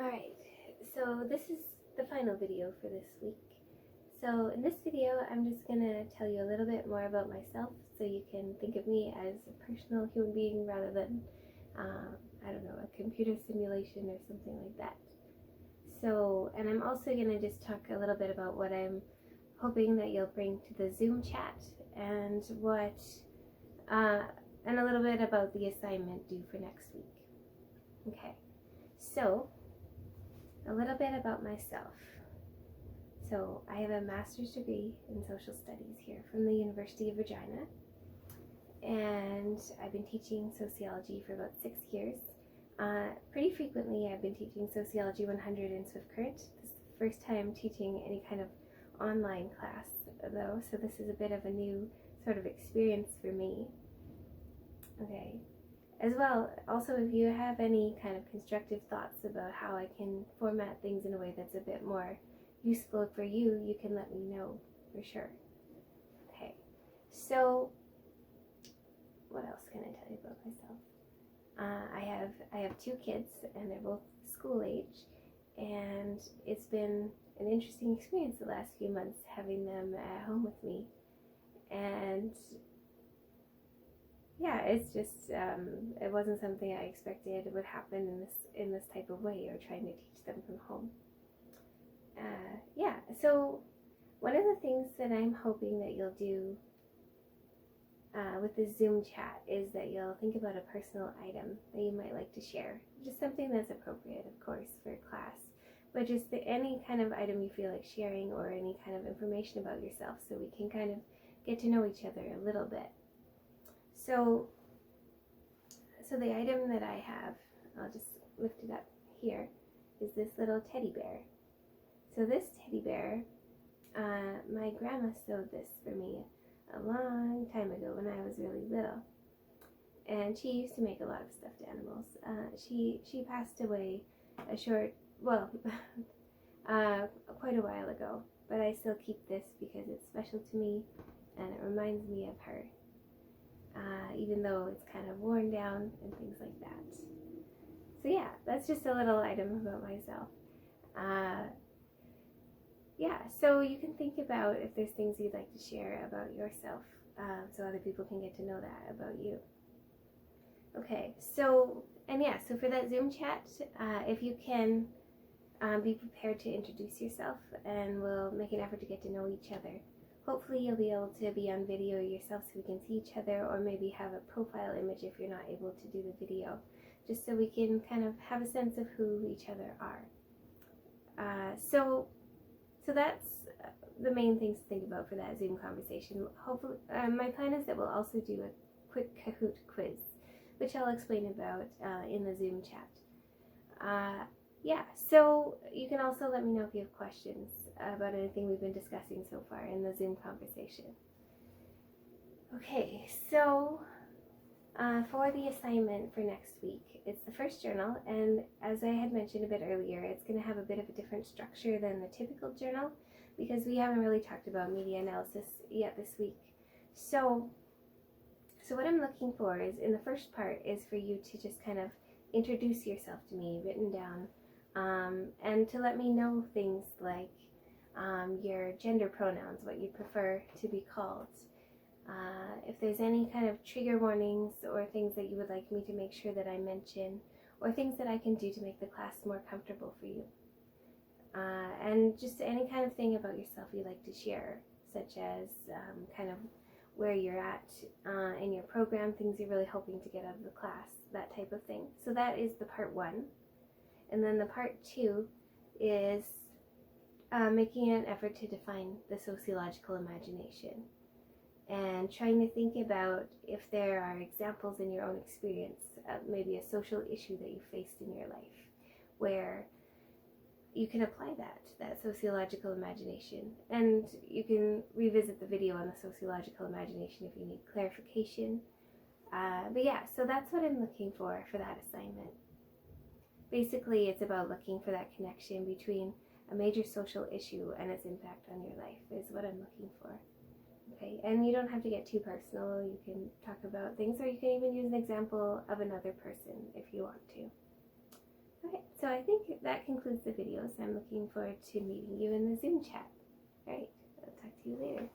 Alright, so this is the final video for this week. So in this video, I'm just going to tell you a little bit more about myself so you can think of me as a personal human being rather than, I don't know, a computer simulation or something like that. So, and I'm also going to just talk a little bit about what I'm hoping that you'll bring to the Zoom chat and and a little bit about the assignment due for next week. Okay, so a little bit about myself. So I have a master's degree in social studies here from the University of Regina, and I've been teaching sociology for about 6 years. Pretty frequently I've been teaching Sociology 100 in SwiftCurrent. This is the first time teaching any kind of online class though, so this is a bit of a new sort of experience for me. Okay. As well, also if you have any kind of constructive thoughts about how I can format things in a way that's a bit more useful for you, you can let me know for sure. Okay, so what else can I tell you about myself? I have 2 kids and they're both school age, and it's been an interesting experience the last few months having them at home with me. And yeah, it's just it wasn't something I expected would happen in this type of way, or trying to teach them from home. Yeah, so one of the things that I'm hoping that you'll do with the Zoom chat is that you'll think about a personal item that you might like to share. Just something that's appropriate, of course, for class, but just any kind of item you feel like sharing, or any kind of information about yourself, so we can kind of get to know each other a little bit. So the item that I have, I'll just lift it up here, is this little teddy bear. So this teddy bear, my grandma sewed this for me a long time ago when I was really little. And she used to make a lot of stuffed animals. She passed away quite a while ago, but I still keep this because it's special to me and it reminds me of her. Even though it's kind of worn down and things like that. So yeah, that's just a little item about myself. Yeah, so you can think about if there's things you'd like to share about yourself, so other people can get to know that about you. Okay, so for that Zoom chat, if you can be prepared to introduce yourself, and we'll make an effort to get to know each other. Hopefully you'll be able to be on video yourself so we can see each other, or maybe have a profile image if you're not able to do the video, just so we can kind of have a sense of who each other are. So that's the main things to think about for that Zoom conversation. Hopefully, my plan is that we'll also do a quick Kahoot quiz, which I'll explain about in the Zoom chat. Yeah, so you can also let me know if you have questions about anything we've been discussing so far in the Zoom conversation. Okay, so for the assignment for next week, it's the first journal, and as I had mentioned a bit earlier, it's going to have a bit of a different structure than the typical journal, because we haven't really talked about media analysis yet this week. So what I'm looking for is, in the first part, is for you to just kind of introduce yourself to me, written down, and to let me know things like your gender pronouns, what you prefer to be called, if there's any kind of trigger warnings or things that you would like me to make sure that I mention, or things that I can do to make the class more comfortable for you, and just any kind of thing about yourself you'd like to share, such as kind of where you're at in your program, things you're really hoping to get out of the class, that type of thing. So that is the part 1. And then the part 2 is making an effort to define the sociological imagination, and trying to think about if there are examples in your own experience, maybe a social issue that you faced in your life, where you can apply that sociological imagination. And you can revisit the video on the sociological imagination if you need clarification. But yeah, so that's what I'm looking for that assignment. Basically, it's about looking for that connection between a major social issue and its impact on your life is what I'm looking for. Okay, and you don't have to get too personal. You can talk about things, or you can even use an example of another person if you want to. Okay, so I think that concludes the video. So I'm looking forward to meeting you in the Zoom chat. All right, I'll talk to you later.